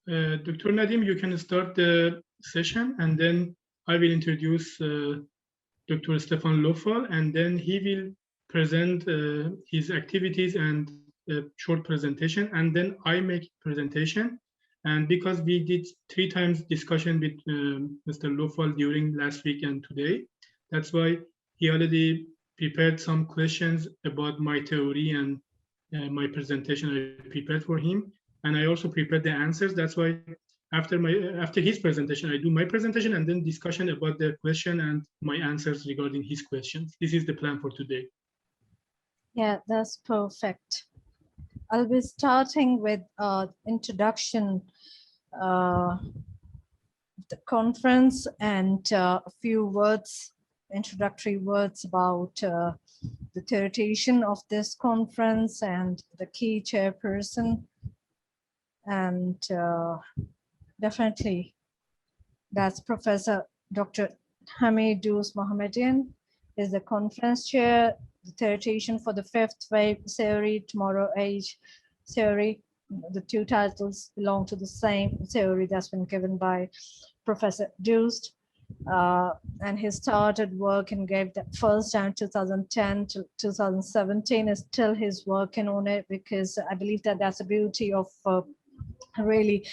Dr. Nadim, you can start the session, and then I will introduce Dr. Stefan Lofal, and then he will present his activities and a short presentation, and then I make presentation. And because we did 3 times discussion with Mr. Lofal during last week and today, that's why he already prepared some questions about my theory and my presentation I prepared for him. And I also prepared the answers. That's why after his presentation, I do my presentation and then discussion about the question and my answers regarding his questions. This is the plan for today. Yeah, that's perfect. I'll be starting with introduction the conference and a few words, introductory words about the theoretician of this conference and the key chairperson. And definitely that's Professor Dr. Hamid Doos Mohammedian is the conference chair, the theoretician for the 5th wave theory, tomorrow age theory. The 2 titles belong to the same theory that's been given by Professor Doos. And he started work and gave that first time 2010 to 2017 is still his working on it, because I believe that that's the beauty of really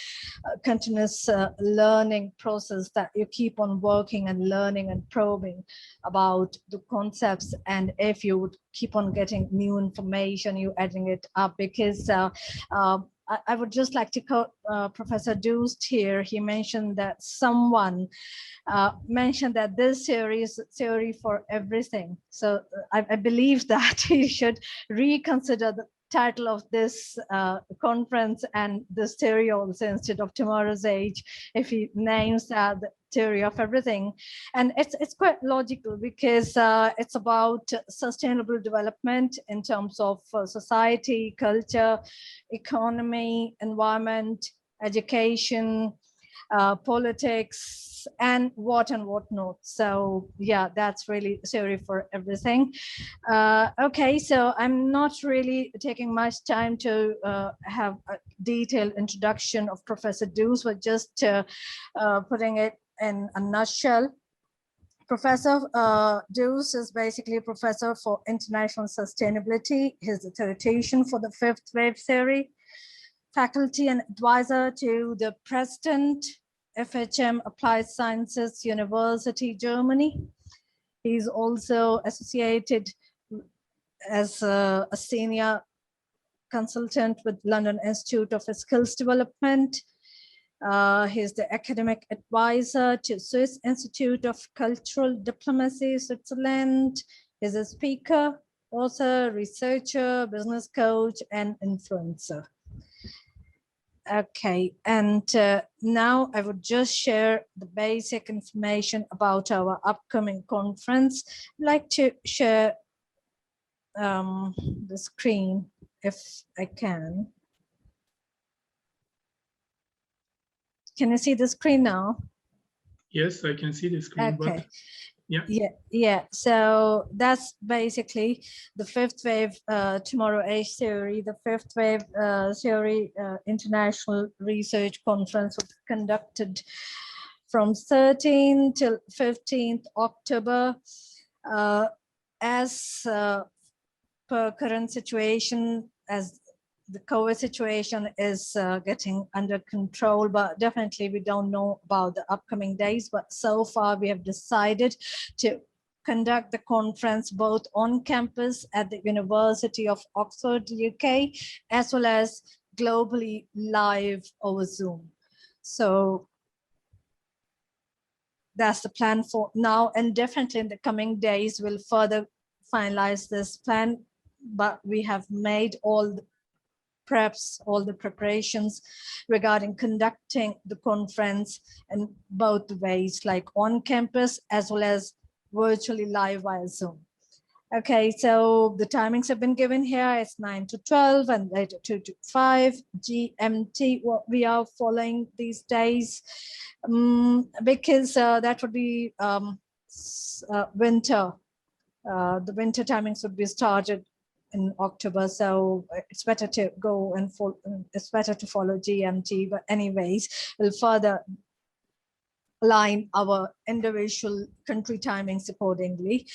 continuous learning process, that you keep on working and learning and probing about the concepts, and if you would keep on getting new information, you adding it up, because I would just like to quote Professor Doost here. He mentioned that someone mentioned that this theory is theory for everything. So I believe that he should reconsider the title of this conference and this theory also, instead of tomorrow's age, if he names that the theory of everything. And it's quite logical, because it's about sustainable development in terms of society, culture, economy, environment, education, politics, and whatnot. So yeah, that's really theory for everything. Okay, so I'm not really taking much time to have a detailed introduction of Professor Doos, but just putting it in a nutshell. Professor Doos is basically a professor for international sustainability. He's the theoretician for the 5th wave theory, faculty and advisor to the president, FHM Applied Sciences University, Germany. He's also associated as a senior consultant with London Institute of Skills Development. He's the academic advisor to Swiss Institute of Cultural Diplomacy, Switzerland. He's a speaker, author, researcher, business coach, and influencer. Okay, and now I would just share the basic information about our upcoming conference. I'd like to share the screen if I can. Can you see the screen now? Yes, I can see the screen. Okay. But Yeah. So that's basically the 5th wave tomorrow age theory. The 5th wave theory international research conference was conducted from 13th till 15th October. As per current situation, as the COVID situation is getting under control, but definitely we don't know about the upcoming days. But so far we have decided to conduct the conference both on campus at the University of Oxford, UK, as well as globally live over Zoom. So that's the plan for now, and definitely in the coming days we'll further finalize this plan. But we have made all the preps, all the preparations regarding conducting the conference in both ways, like on campus as well as virtually live via Zoom. Okay, so the timings have been given here. It's 9 to 12 and later 2 to 5 GMT, what we are following these days, because that would be winter. The winter timings would be started in October, so it's better to go and follow, it's better to follow GMT. But anyways, we'll further align our individual country timings accordingly.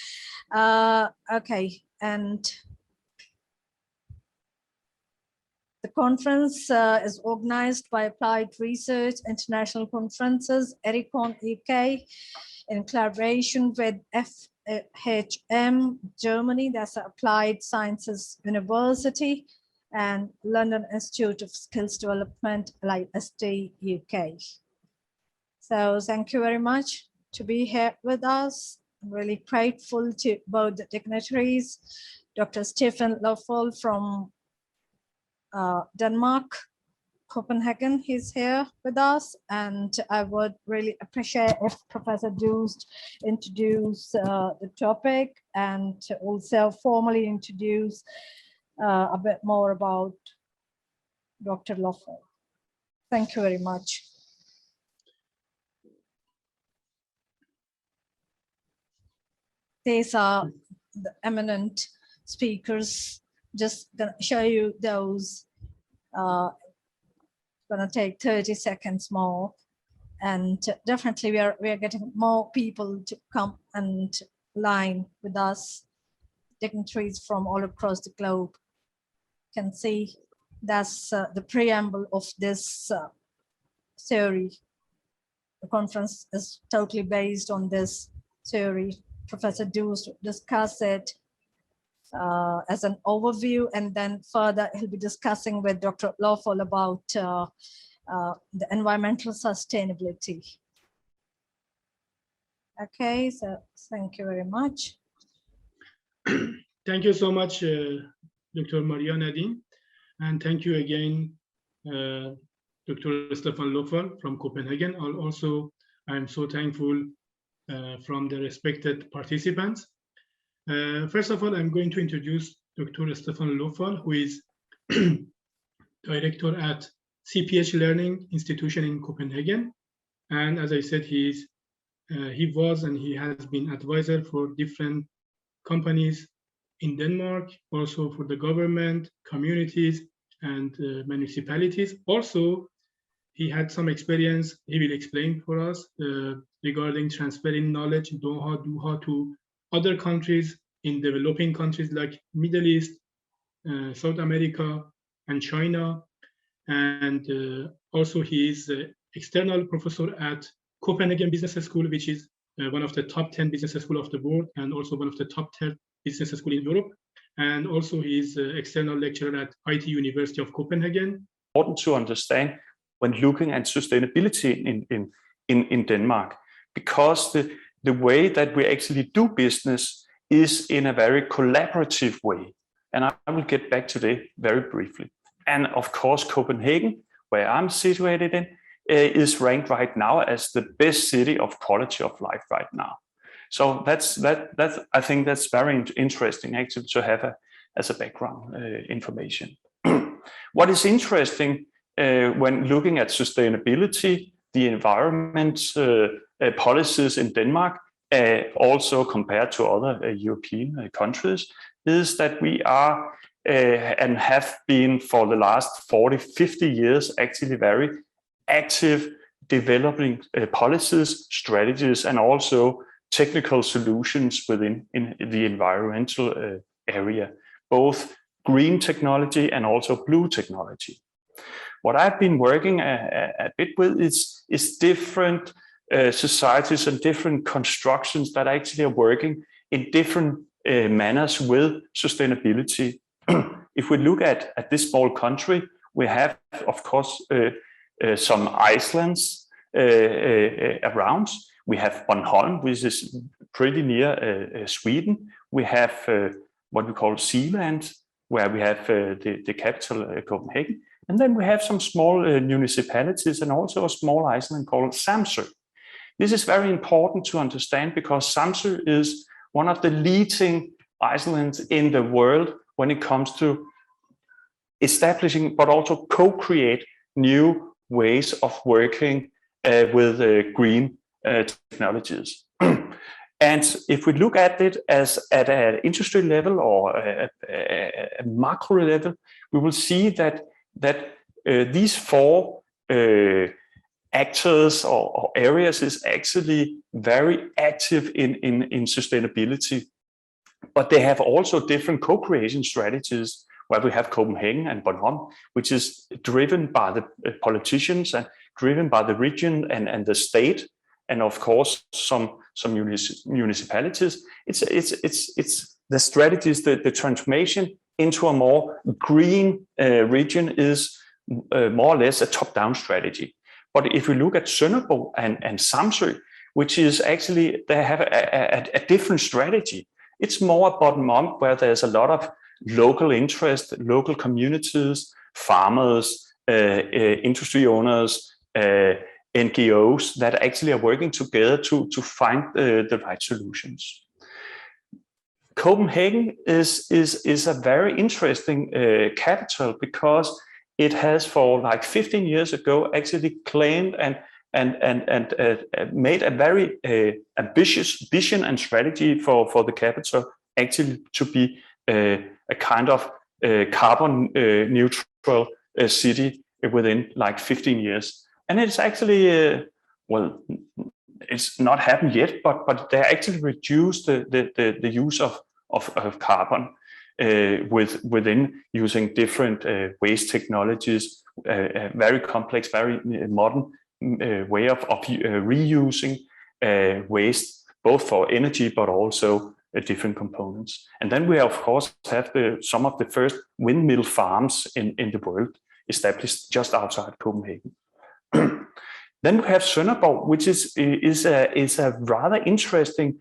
Okay, and the conference is organized by Applied Research International Conferences, ERICON UK, in collaboration with FHM Germany, that's Applied Sciences University, and London Institute of Skills Development, LISD UK. So thank you very much to be here with us. I'm really grateful to both the dignitaries, Dr. Stefan Loeffel from Denmark, Copenhagen, he's here with us, and I would really appreciate if Professor Doost introduce the topic and also formally introduce a bit more about Dr. Loeffel. Thank you very much. These are the eminent speakers. Just gonna show you those. Gonna take 30 seconds more, and definitely we are getting more people to come and line with us, dignitaries from all across the globe. You can see that's the preamble of this theory. The conference is totally based on this theory. Professor Doost discussed it as an overview, and then further he'll be discussing with Dr. Loeffel about the environmental sustainability. Okay, so thank you very much. Thank you so much, Dr. Maria Nadine, and thank you again, Dr. Stefan Loeffel from Copenhagen. Also, I'm so thankful from the respected participants. First of all, I'm going to introduce Dr. Stefan Loeffel, who is director at CPH Learning Institution in Copenhagen. And as I said, he was and he has been advisor for different companies in Denmark, also for the government, communities, and municipalities. Also, he had some experience, he will explain for us, regarding transferring knowledge, Doha to other countries in developing countries like Middle East, South America, and China. And also he is external professor at Copenhagen Business School, which is one of the top 10 business schools of the world, and also one of the top 10 business schools in Europe. And also he is external lecturer at IT University of Copenhagen. Important to understand when looking at sustainability in Denmark, because the way that we actually do business is in a very collaborative way. And I will get back to that very briefly. And of course, Copenhagen, where I'm situated in, is ranked right now as the best city of quality of life right now. So that's I think that's very interesting actually to have as a background information. What is interesting when looking at sustainability, the environment policies in Denmark, also compared to other European countries, is that we are and have been for the last 40-50 years actually very active developing policies, strategies, and also technical solutions within the environmental area, both green technology and also blue technology. What I've been working a bit with is different societies and different constructions that actually are working in different manners with sustainability. If we look at this small country, we have, of course, some islands around. We have Bornholm, which is pretty near Sweden. We have what we call Sealand, where we have the capital, Copenhagen. And then we have some small municipalities and also a small island called Samsø. This is very important to understand because Samsø is one of the leading islands in the world when it comes to establishing, but also co-create new ways of working with green technologies. And if we look at it as at an industry level or a macro level, we will see that these four actors or areas is actually very active in sustainability. But they have also different co-creation strategies, where we have Copenhagen and Bornholm, which is driven by the politicians and driven by the region and the state, and of course some municipalities. It's the strategies, the transformation into a more green region is more or less a top-down strategy. But if we look at Sønderborg and Samsø, which is actually, they have a different strategy. It's more bottom-up, where there's a lot of local interest, local communities, farmers, industry owners, NGOs that actually are working together to find the right solutions. Copenhagen is a very interesting capital, because it has for like 15 years ago actually claimed and made a very ambitious vision and strategy for the capital, actually to be a kind of carbon neutral city within like 15 years. And it's actually, well, it's not happened yet, but they actually reduced the use of carbon within using different waste technologies, very complex, very modern way of reusing waste, both for energy but also different components. And then we of course have some of the first windmill farms in the world established just outside Copenhagen. Then we have Sønderborg, which is a rather interesting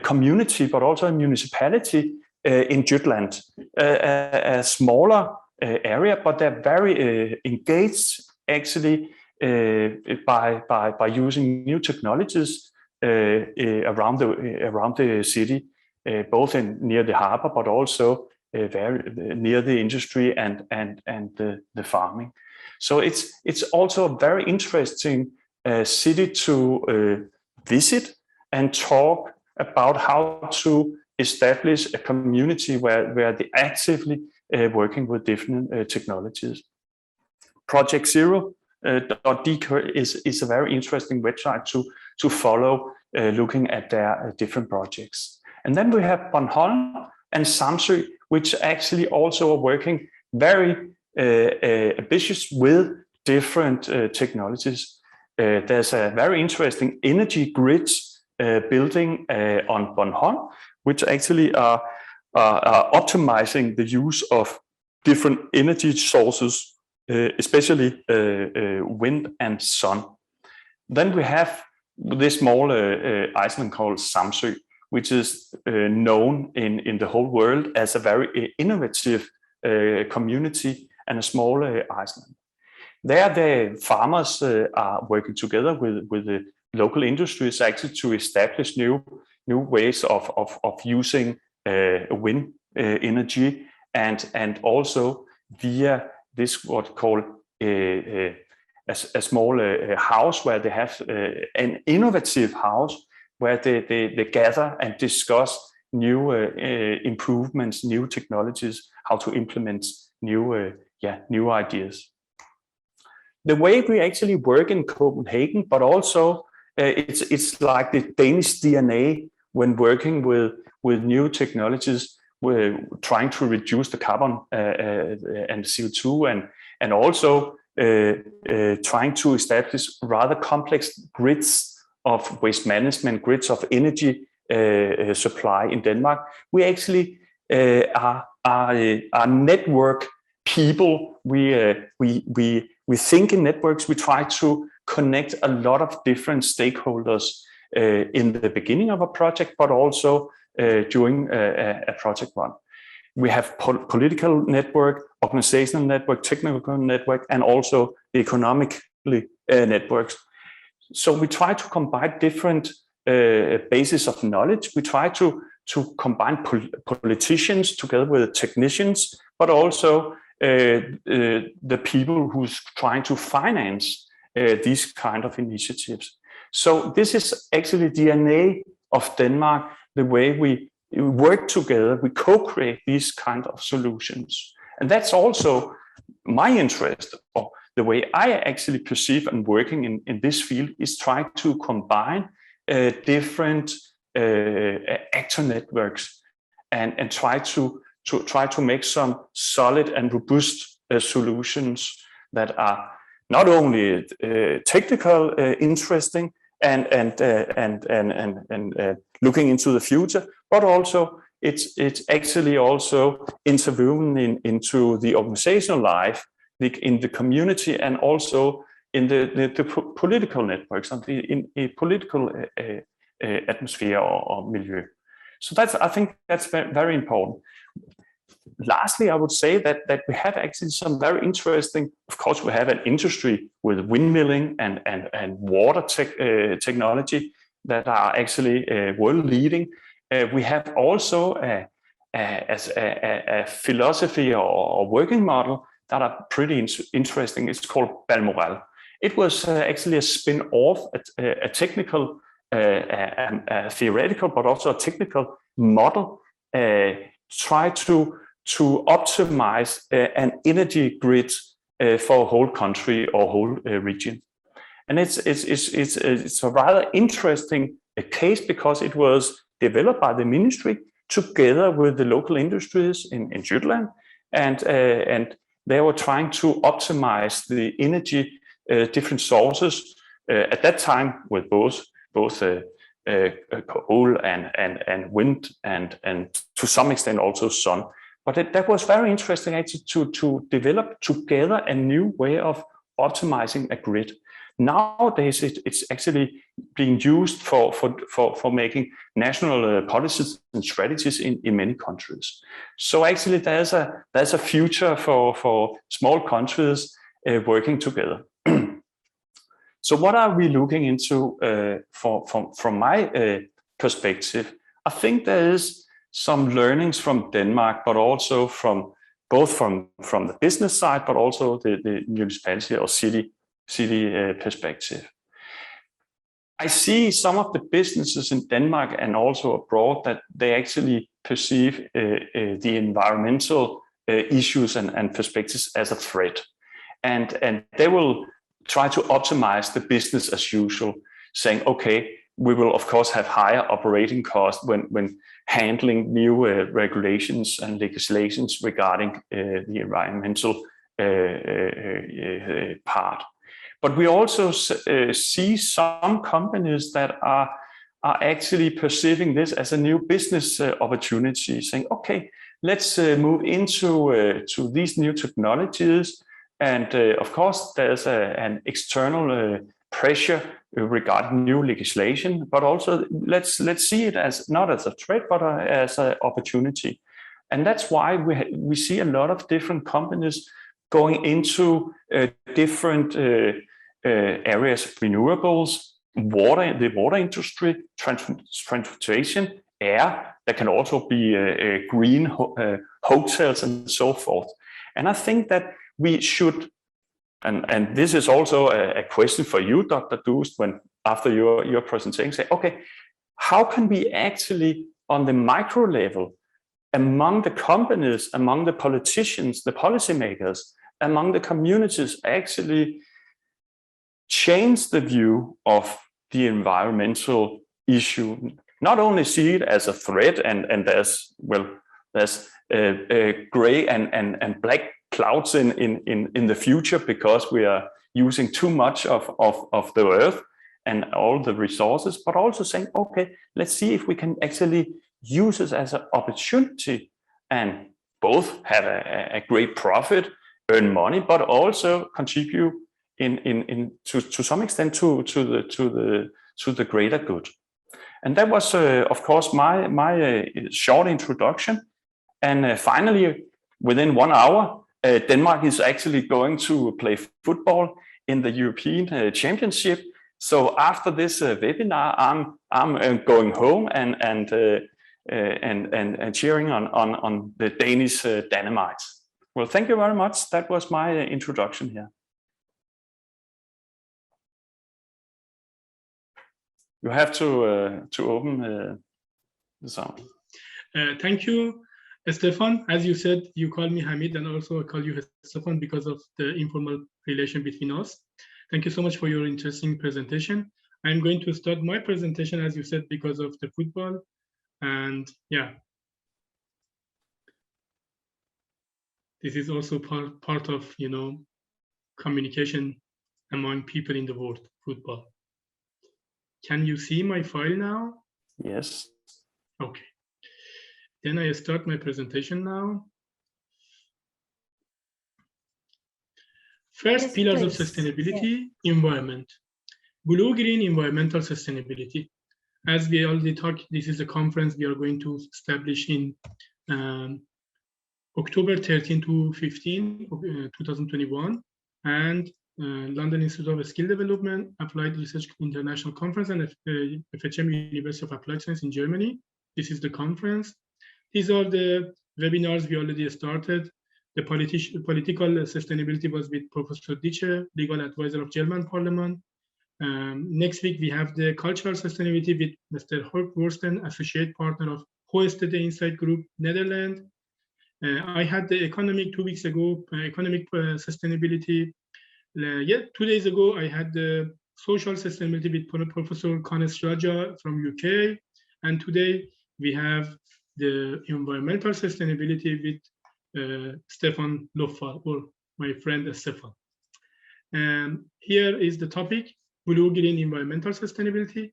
community, but also a municipality in Jutland, a smaller area, but they're very engaged actually by using new technologies around the city, both near the harbor, but also very near the industry and the farming. So it's also a very interesting city to visit and talk about how to establish a community where they actively working with different technologies. Project Zero.dk is a very interesting website to follow, looking at their different projects. And then we have Bornholm and Samsø, which actually also are working very ambitious with different technologies. There's a very interesting energy grids building on Bornholm, which actually are optimizing the use of different energy sources, especially wind and sun. Then we have this small island called Samsø, which is known in the whole world as a very innovative community and a small island. There, the farmers are working together with the local industries actually to establish new ways of using wind energy, and also via this what called a small house where they have an innovative house where they gather and discuss new improvements, new technologies, how to implement new ideas. The way we actually work in Copenhagen, but also it's like the Danish DNA when working with new technologies. We're trying to reduce the carbon and CO2, and also trying to establish rather complex grids of waste management, grids of energy supply in Denmark. We actually are network people. We think in networks. We try to connect a lot of different stakeholders in the beginning of a project, but also during a project run. We have political network, organizational network, technical network, and also the economically networks. So we try to combine different bases of knowledge. We try to combine politicians together with technicians, but also the people who's trying to finance these kind of initiatives. So this is actually DNA of Denmark, the way we work together, we co-create these kind of solutions. And that's also my interest, or the way I actually perceive and working in this field is trying to combine different actor networks and try to make some solid and robust solutions that are not only technical, interesting, and looking into the future, but also it's actually also interviewing into the organizational life, in the community, and also in the political networks, in a political atmosphere or milieu. So I think that's very important. Lastly, I would say that we have actually some very interesting, of course, we have an industry with windmilling and water technology that are actually world leading. We have also a philosophy or working model that are pretty interesting. It's called Balmoral. It was actually a spin-off, a technical, a theoretical, but also a technical model, try to optimize an energy grid for a whole country or whole region. And it's a rather interesting case because it was developed by the ministry together with the local industries in Jutland, and they were trying to optimize the energy different sources at that time with both coal and wind and to some extent also sun. But that was very interesting actually to develop together a new way of optimizing a grid. Nowadays, it's actually being used for making national policies and strategies in many countries. So actually, there's a future for small countries working together. So what are we looking into from my perspective? I think there is some learnings from Denmark, but also from the business side, but also the municipality or city perspective. I see some of the businesses in Denmark and also abroad that they actually perceive the environmental issues and perspectives as a threat, and they will try to optimize the business as usual, saying, okay, we will of course have higher operating costs when handling new regulations and legislations regarding the environmental part. But we also see some companies that are actually perceiving this as a new business opportunity, saying, okay, let's move into to these new technologies. And of course, there's an external pressure regarding new legislation, but also let's see it as not as a threat, but as an opportunity. And that's why we see a lot of different companies going into different areas, renewables, water, the water industry, transportation, air. There can also be green hotels and so forth. And I think that we should, and this is also a question for you, Dr. Dust, when after your presentation, say, okay, how can we actually on the micro level, among the companies, among the politicians, the policymakers, among the communities, actually change the view of the environmental issue, not only see it as a threat and there's gray and black clouds in the future because we are using too much of the earth and all the resources, but also saying, okay, let's see if we can actually use it as an opportunity and both have a great profit, earn money, but also contribute to some extent to the greater good. And that was, of course, my short introduction. And finally, within 1 hour, Denmark is actually going to play football in the European Championship. So after this webinar, I'm going home and cheering on the Danish Dynamites. Well, thank you very much. That was my introduction here. You have to open the sound. Thank you, Stefan. As you said, you call me Hamid, and also I call you Stefan because of the informal relation between us. Thank you so much for your interesting presentation. I'm going to start my presentation, as you said, because of the football. And yeah, this is also part of, you know, communication among people in the world, football. Can you see my file now? Yes. Okay. Then I start my presentation now. First, Yes, pillars of please. sustainability, environment. Blue-green environmental sustainability. As we already talked, this is a conference we are going to establish in October 13 to 15, 2021, and London Institute of Skill Development, Applied Research International Conference, and FHM University of Applied Science in Germany. This is the conference. These are the webinars we already started. The political sustainability was with Professor Ditsche, legal advisor of German Parliament. Next week, we have the cultural sustainability with Mr. Hork Worsten, associate partner of Hoestede Insight Group, Netherlands. I had the economic 2 weeks ago, economic sustainability. 2 days ago, I had the social sustainability with Professor Kanes Raja from UK. And today we have the environmental sustainability with Stefan Loffal, or my friend Stefan. Here is the topic, blue-green environmental sustainability.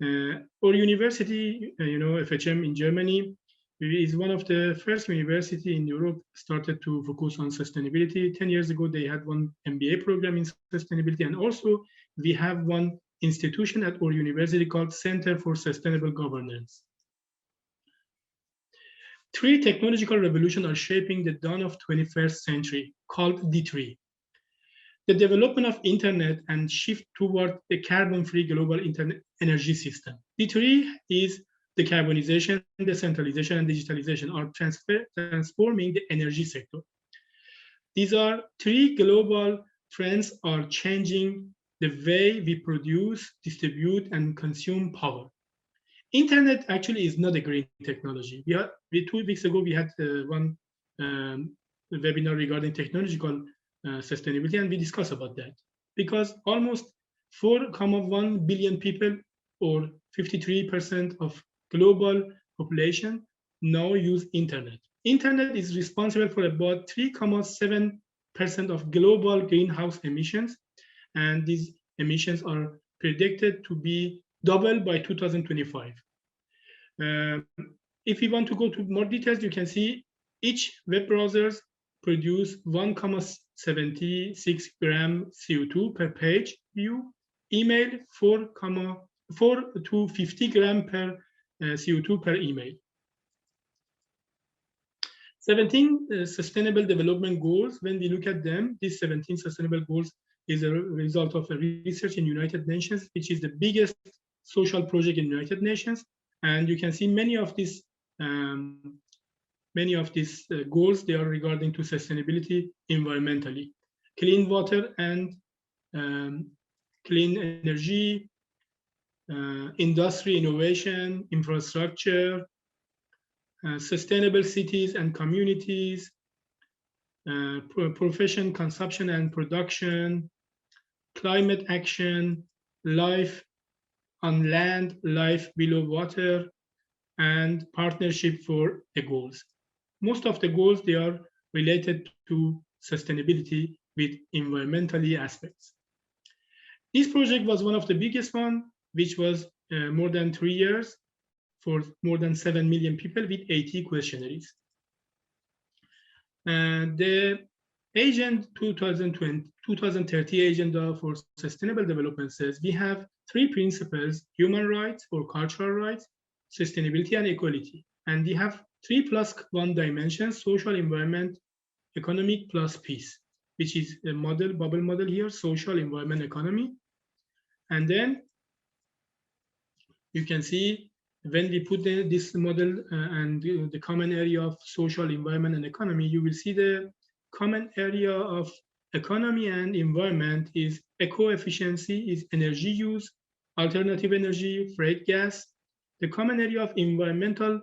Our university, FHM in Germany, is one of the first university in Europe started to focus on sustainability. 10 years ago, they had one MBA program in sustainability. And also we have one institution at our university called Center for Sustainable Governance. 3 technological revolutions are shaping the dawn of 21st century, called D3. The development of internet and shift toward the carbon-free global internet energy system. D3 is decarbonization, decentralization, and digitalization are transforming the energy sector. These are 3 global trends are changing the way we produce, distribute, and consume power. Internet actually is not a green technology. 2 weeks ago, we had one webinar regarding technological sustainability, and we discussed about that. Because almost 4.1 billion people, or 53% of global population, now use internet. Internet is responsible for about 3.7% of global greenhouse emissions, and these emissions are predicted to be double by 2025. If you want to go to more details, you can see each web browsers produce 1.76 gram CO2 per page view. Email 4 to 50 gram per CO2 per email. 17 sustainable development goals. When we look at them, these 17 sustainable goals is a result of a research in United Nations, which is the biggest social project in United Nations. And you can see many of these goals, they are regarding to sustainability environmentally. Clean water and clean energy, industry, innovation, infrastructure, sustainable cities and communities, profession, consumption and production, climate action, life on land, life below water, and partnership for the goals. Most of the goals, they are related to sustainability with environmentally aspects. This project was one of the biggest one, which was more than 3 years for more than 7 million people with 80 questionnaires. The Agenda 2030 Agenda for Sustainable Development says we have 3 principles: human rights or cultural rights, sustainability, and equality. And we have 3+1 dimensions: social, environment, economic plus peace, which is a model, bubble model here: social, environment, economy. And then you can see when we put this model and the common area of social, environment, and economy, you will see the common area of economy and environment is eco-efficiency, is energy use, alternative energy, freight gas. The common area of environmental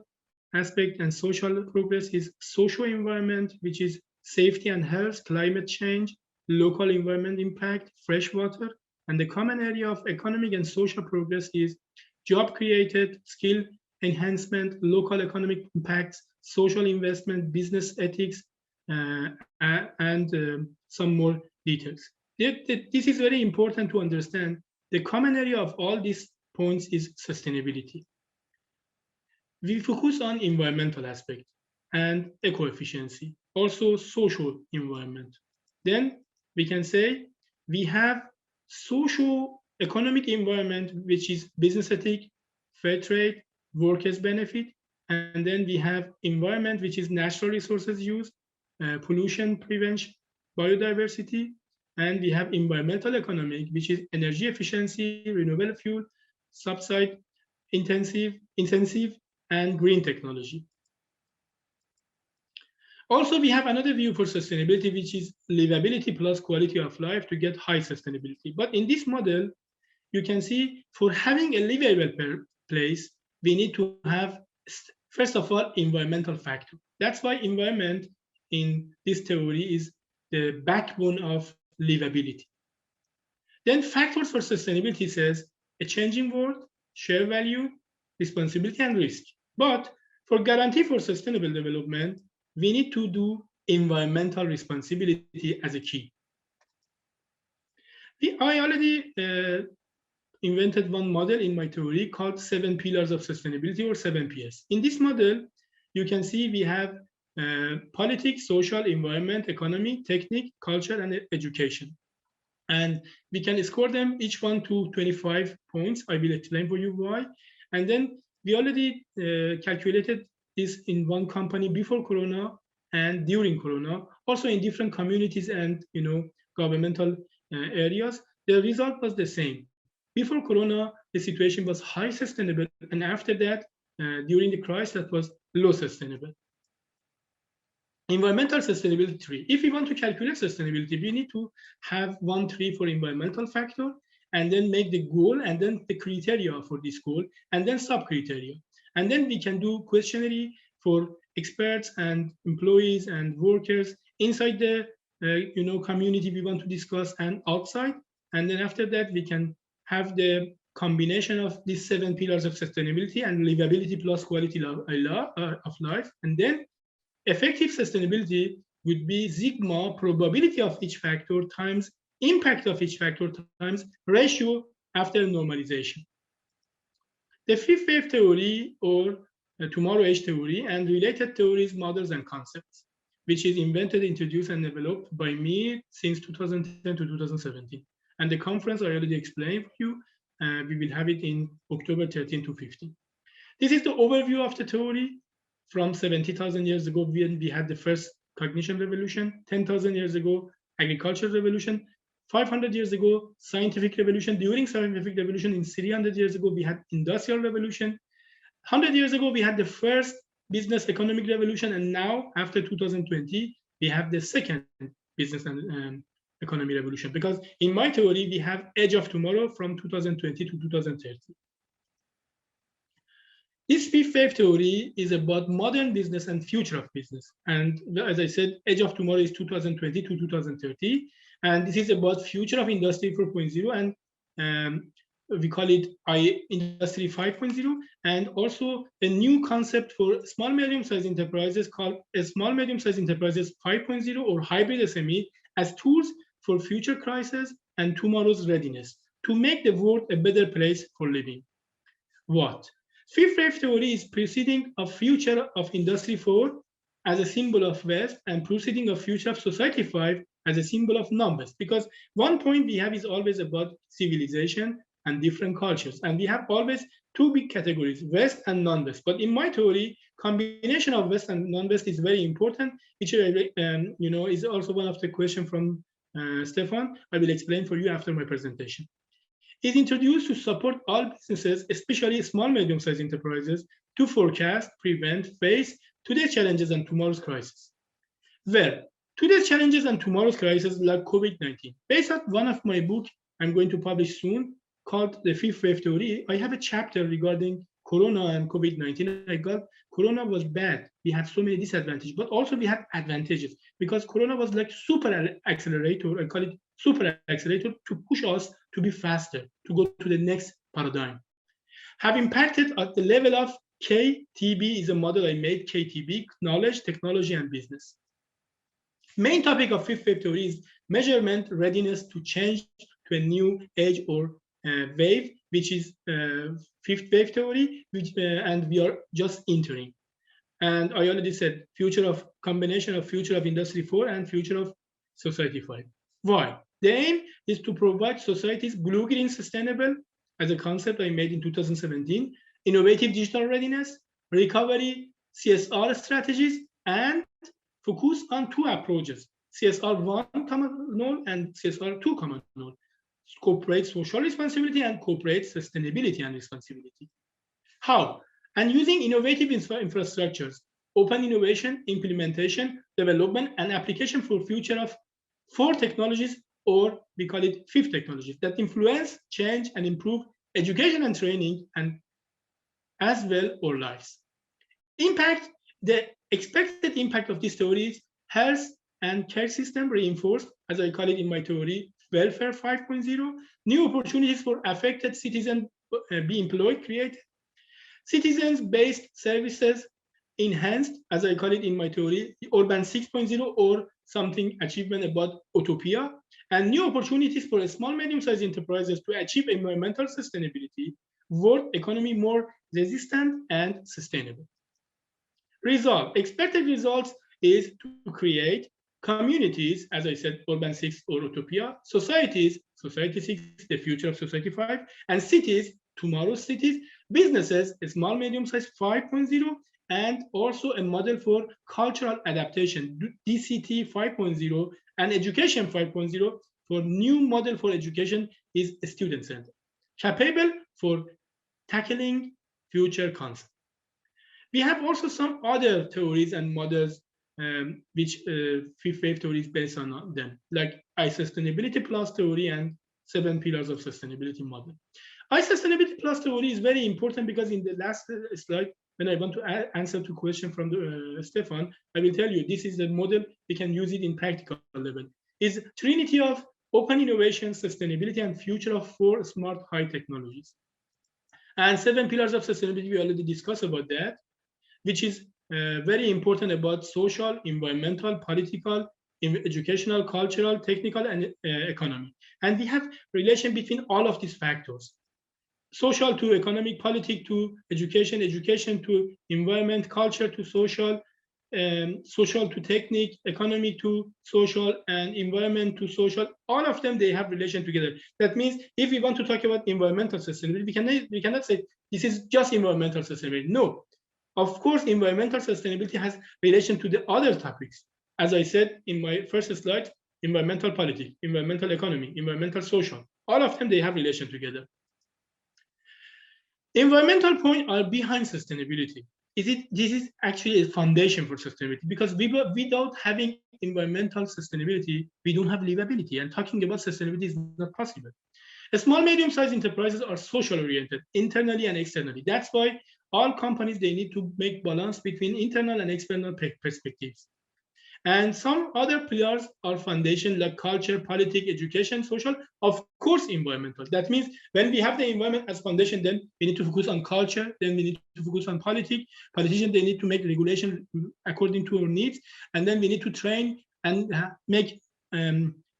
aspect and social progress is social environment, which is safety and health, climate change, local environment impact, fresh water. And the common area of economic and social progress is job created, skill enhancement, local economic impacts, social investment, business ethics, and some more details. This is very important to understand. The common area of all these points is sustainability. We focus on environmental aspect and eco-efficiency, also social environment. Then we can say we have social economic environment, which is business ethic, fair trade, workers' benefit, and then we have environment, which is natural resources use, pollution prevention, biodiversity, and we have environmental economic, which is energy efficiency, renewable fuel, subside intensive, and green technology. Also, we have another view for sustainability, which is livability plus quality of life to get high sustainability. But in this model, you can see for having a livable place, we need to have, first of all, environmental factor. That's why environment in this theory is the backbone of livability. Then factors for sustainability says a changing world, share value, responsibility, and risk. But for guarantee for sustainable development, we need to do environmental responsibility as a key. I already invented one model in my theory called 7 pillars of sustainability, or 7Ps. In this model, you can see we have politics, social, environment, economy, technique, culture, and education. And we can score them each one to 25 points. I will explain for you why. And then we already calculated this in one company before Corona and during Corona, also in different communities and governmental areas. The result was the same. Before Corona, the situation was high sustainable, and after that, during the crisis, that was low sustainable. Environmental sustainability tree. If we want to calculate sustainability, we need to have one tree for environmental factor, and then make the goal, and then the criteria for this goal, and then sub-criteria. And then we can do questionnaire for experts and employees and workers inside the community we want to discuss and outside. And then after that, we can have the combination of these 7 pillars of sustainability and livability plus quality of life. And then effective sustainability would be sigma probability of each factor times impact of each factor times ratio after normalization. The fifth wave theory, or tomorrow age theory, and related theories, models, and concepts, which is invented, introduced, and developed by me since 2010 to 2017. And the conference I already explained for you. We will have it in October 13 to 15. This is the overview of the theory from 70,000 years ago when we had the first cognition revolution, 10,000 years ago, agricultural revolution, 500 years ago, scientific revolution. During scientific revolution, in 300 years ago, we had industrial revolution. 100 years ago, we had the first business economic revolution. And now, after 2020, we have the second business and economy revolution. Because in my theory, we have edge of tomorrow from 2020 to 2030. This fifth wave theory is about modern business and future of business. And as I said, edge of tomorrow is 2020 to 2030. And this is about future of industry 4.0, and we call it industry 5.0, and also a new concept for small medium-sized enterprises called small medium-sized enterprises 5.0, or hybrid SME, as tools for future crisis and tomorrow's readiness to make the world a better place for living. What? Fifth wave theory is preceding of future of industry 4 as a symbol of West, and proceeding of future of society 5 as a symbol of non-West. Because one point we have is always about civilization and different cultures. And we have always two big categories, West and non-West. But in my theory, combination of West and non-West is very important, which is also one of the questions from Stefan. I will explain for you after my presentation. Is introduced to support all businesses, especially small, medium-sized enterprises, to forecast, prevent, face today's challenges and tomorrow's crisis. Well, today's challenges and tomorrow's crisis like COVID-19. Based on one of my books I'm going to publish soon, called the fifth wave theory. I have a chapter regarding Corona and COVID-19. I got Corona was bad. We had so many disadvantages, but also we had advantages because Corona was like super accelerator. I call it super accelerator to push us to be faster, to go to the next paradigm. Have impacted at the level of KTB is a model I made, KTB, knowledge, technology, and business. Main topic of fifth wave theory is measurement readiness to change to a new age or wave, which is fifth wave theory, which and we are just entering. And I already said future of combination of future of industry 4 and future of society 5. Why? The aim is to provide societies blue green sustainable as a concept I made in 2017, innovative digital readiness, recovery, CSR strategies, and focus on two approaches, CSR 1 common goal and CSR 2 common goal, corporate social responsibility and corporate sustainability and responsibility. How? And using innovative infrastructures, open innovation, implementation, development, and application for future of 4 technologies, or we call it 5 technologies, that influence, change, and improve education and training, and as well our lives. Impact, the expected impact of these theories, health and care system reinforced, as I call it in my theory, welfare 5.0, new opportunities for affected citizens be employed, created, citizens-based services enhanced, as I call it in my theory, urban 6.0 or something achievement about utopia, and new opportunities for small, medium-sized enterprises to achieve environmental sustainability, world economy more resistant and sustainable. Result, expected results is to create communities, as I said, urban 6 or utopia, societies, society 6, the future of society 5, and cities, tomorrow's cities, businesses, small, medium-sized 5.0, and also a model for cultural adaptation, DCT 5.0, and education 5.0 for new model for education is a student center, capable for tackling future concepts. We have also some other theories and models which fifth wave theory is based on them, like I-Sustainability Plus theory and 7 pillars of sustainability model. I-Sustainability Plus theory is very important because in the last slide, when I want to answer to question from Stefan, I will tell you this is the model, we can use it in practical level. It's trinity of open innovation, sustainability, and future of 4 smart high technologies. And 7 pillars of sustainability, we already discussed about that, which is very important about social, environmental, political, educational, cultural, technical, and economy. And we have relation between all of these factors. Social to economic, politic to education, education to environment, culture to social, social to technique, economic to social, and environment to social. All of them, they have relation together. That means if we want to talk about environmental sustainability, we cannot say this is just environmental sustainability. No, of course, environmental sustainability has relation to the other topics. As I said in my first slide, environmental politics, environmental economy, environmental social, all of them, they have relation together. Environmental points are behind sustainability. This is actually a foundation for sustainability, because without having environmental sustainability, we don't have livability, and talking about sustainability is not possible. Small, medium-sized enterprises are social-oriented, internally and externally. That's why all companies, they need to make balance between internal and external perspectives. And some other pillars are foundation like culture, politics, education, social, of course, environmental. That means when we have the environment as foundation, then we need to focus on culture, then we need to focus on politics. Politicians, they need to make regulation according to our needs, and then we need to train and make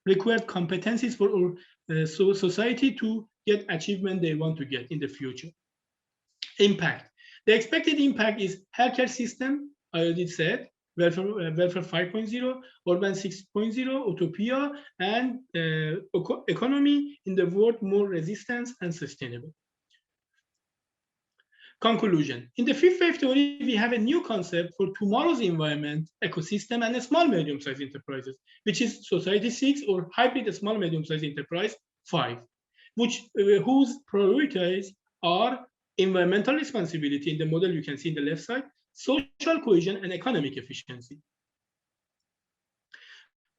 required competencies for our society to get achievement they want to get in the future. Impact. The expected impact is healthcare system, I already said, welfare 5.0, urban 6.0, utopia, and economy in the world more resistant and sustainable. Conclusion. In the fifth wave theory, we have a new concept for tomorrow's environment, ecosystem, and small, medium-sized enterprises, which is society 6 or hybrid small, medium-sized enterprise 5, whose priorities are environmental responsibility in the model you can see in the left side, social cohesion, and economic efficiency.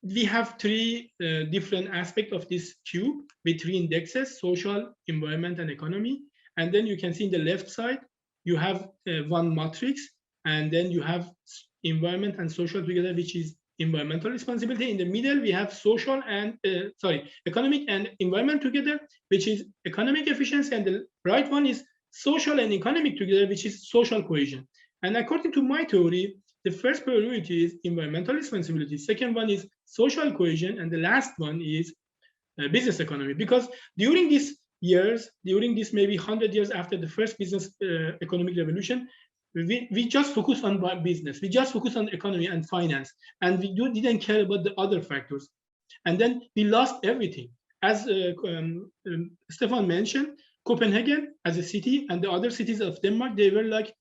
we have three different aspects of this cube with three indexes: social, environment, and economy. And then you can see in the left side, you have one matrix, and then you have environment and social together, which is environmental responsibility. In the middle, we have social and economic and environment together, which is economic efficiency, and the right one is social and economic together, which is social cohesion. And according to my theory, the first priority is environmental responsibility. Second one is social cohesion, and the last one is business economy. Because during these years, during this maybe 100 years after the first business economic revolution, we just focus on business. We just focus on economy and finance, and we didn't care about the other factors. And then we lost everything. As Stefan mentioned, Copenhagen as a city and the other cities of Denmark, they were like,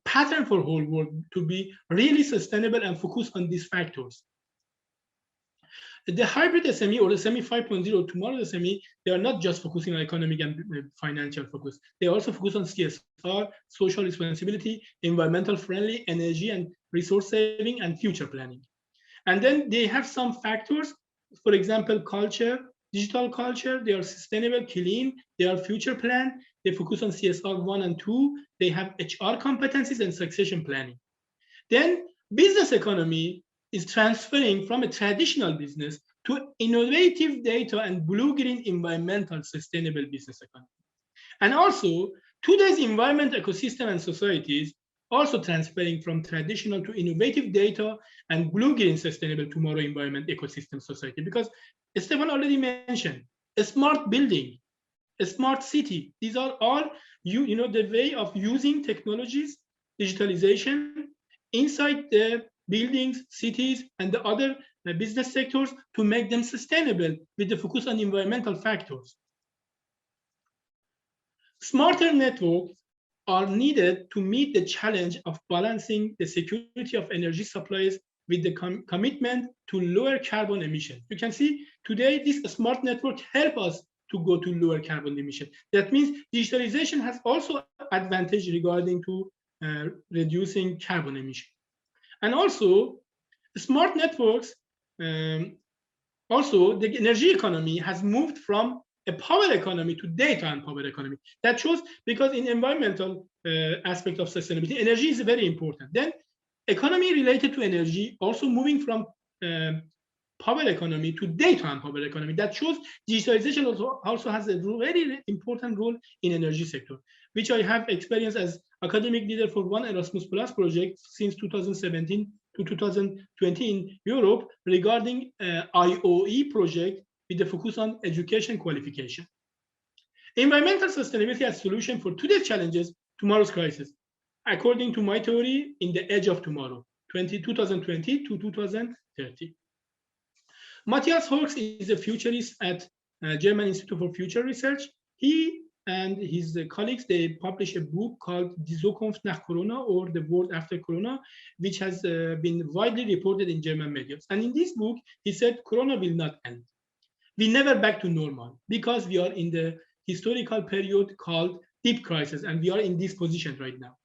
pattern for whole world to be really sustainable and focus on these factors. The hybrid SME or the SME 5.0, tomorrow's SME, they are not just focusing on economic and financial focus. They also focus on CSR, social responsibility, environmental friendly, energy and resource saving, and future planning. And then they have some factors, for example, culture, digital culture, they are sustainable, clean, they are future plan, they focus on CSR 1 and 2, they have HR competencies and succession planning. Then business economy is transferring from a traditional business to innovative data and blue-green environmental sustainable business economy. And also, today's environment ecosystem and societies also transferring from traditional to innovative data and blue-green sustainable tomorrow environment ecosystem society. Because Stefan already mentioned, a smart building, a smart city, these are all the way of using technologies, digitalization inside the buildings, cities, and the other business sectors to make them sustainable with the focus on environmental factors. Smarter networks are needed to meet the challenge of balancing the security of energy supplies with the commitment to lower carbon emission. You can see today this smart network help us to go to lower carbon emission. That means digitalization has also advantage regarding to reducing carbon emission. And also, smart networks, also the energy economy has moved from a power economy to data and power economy. That shows because in environmental aspect of sustainability, energy is very important. Then economy related to energy also moving from power economy to data and power economy. That shows digitalization also has a very important role in energy sector, which I have experienced as academic leader for one Erasmus Plus project since 2017 to 2020 in Europe regarding IOE project with the focus on education qualification. Environmental sustainability as solution for today's challenges, tomorrow's crisis, according to my theory, in the edge of tomorrow, 2020 to 2030. Matthias Horks is a futurist at German Institute for Future Research. He and his colleagues, they published a book called Die Zukunft nach Corona, or The World After Corona, which has been widely reported in German media. And in this book, he said, Corona will not end. We never back to normal because we are in the historical period called deep crisis, and we are in this position right now.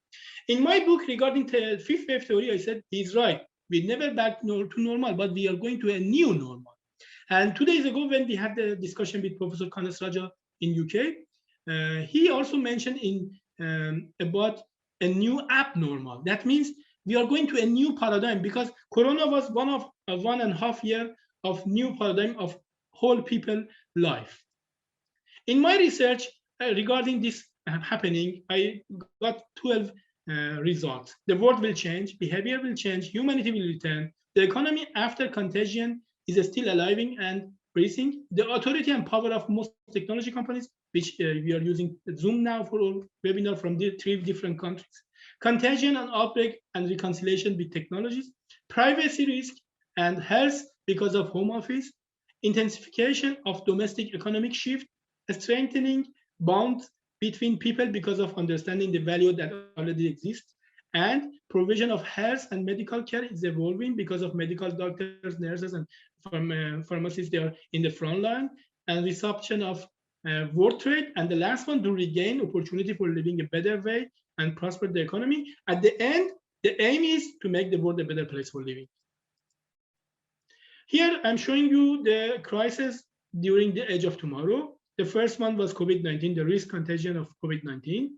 In my book regarding the fifth wave theory, I said he's right. We never back to normal, but we are going to a new normal. And 2 days ago, when we had the discussion with Professor Kanes Raja in UK, he also mentioned about a new abnormal. That means we are going to a new paradigm because Corona was one of 1.5 years of new paradigm of whole people life. In my research regarding this happening, I got 12 results. The world will change, behavior will change, humanity will return, the economy after contagion is still alive and breathing, the authority and power of most technology companies, which we are using Zoom now for our webinar from the 3 different countries, contagion and outbreak and reconciliation with technologies, privacy risk and health because of home office, intensification of domestic economic shift, strengthening bonds between people because of understanding the value that already exists, and provision of health and medical care is evolving because of medical doctors, nurses, and pharmacists. They are in the front line, and resumption of world trade, and the last one, to regain opportunity for living a better way and prosper the economy. At the end, the aim is to make the world a better place for living. Here, I'm showing you the crisis during the age of tomorrow. The first one was COVID-19, the risk contagion of COVID-19,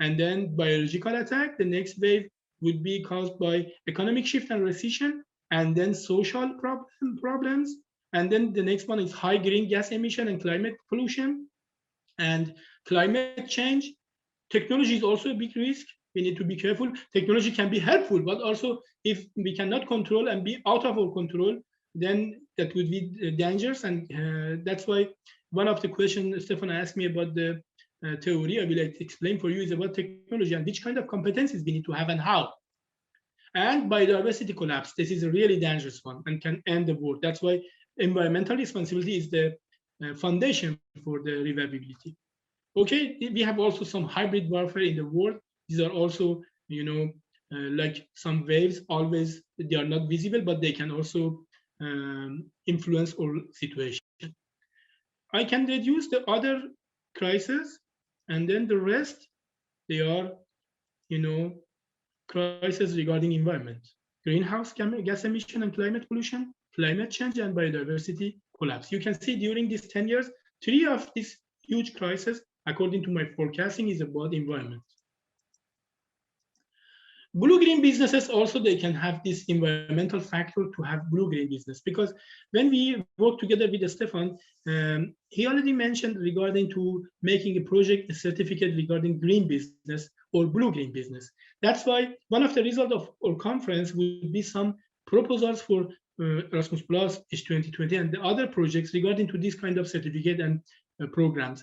and then biological attack. The next wave would be caused by economic shift and recession, and then social problems. And then the next one is high green gas emission and climate pollution and climate change. Technology is also a big risk. We need to be careful. Technology can be helpful, but also if we cannot control and be out of our control, then that would be dangerous. And that's why one of the questions Stefan asked me about the theory I will explain for you is about technology and which kind of competencies we need to have and how. And biodiversity collapse. This is a really dangerous one and can end the world. That's why environmental responsibility is the foundation for the reviewability. Okay, we have also some hybrid warfare in the world. These are also, like some waves. Always they are not visible, but they can also influence our situation. I can reduce the other crises, and then the rest they are, crises regarding environment, greenhouse gas emission and climate pollution, climate change, and biodiversity collapse. You can see during these 10 years, 3 of these huge crises, according to my forecasting, is about environment. Blue-green businesses also, they can have this environmental factor to have blue-green business, because when we work together with Stefan, he already mentioned regarding to making a project, a certificate regarding green business or blue-green business. That's why one of the results of our conference will be some proposals for Erasmus Plus, H2020, and the other projects regarding to this kind of certificate and programs.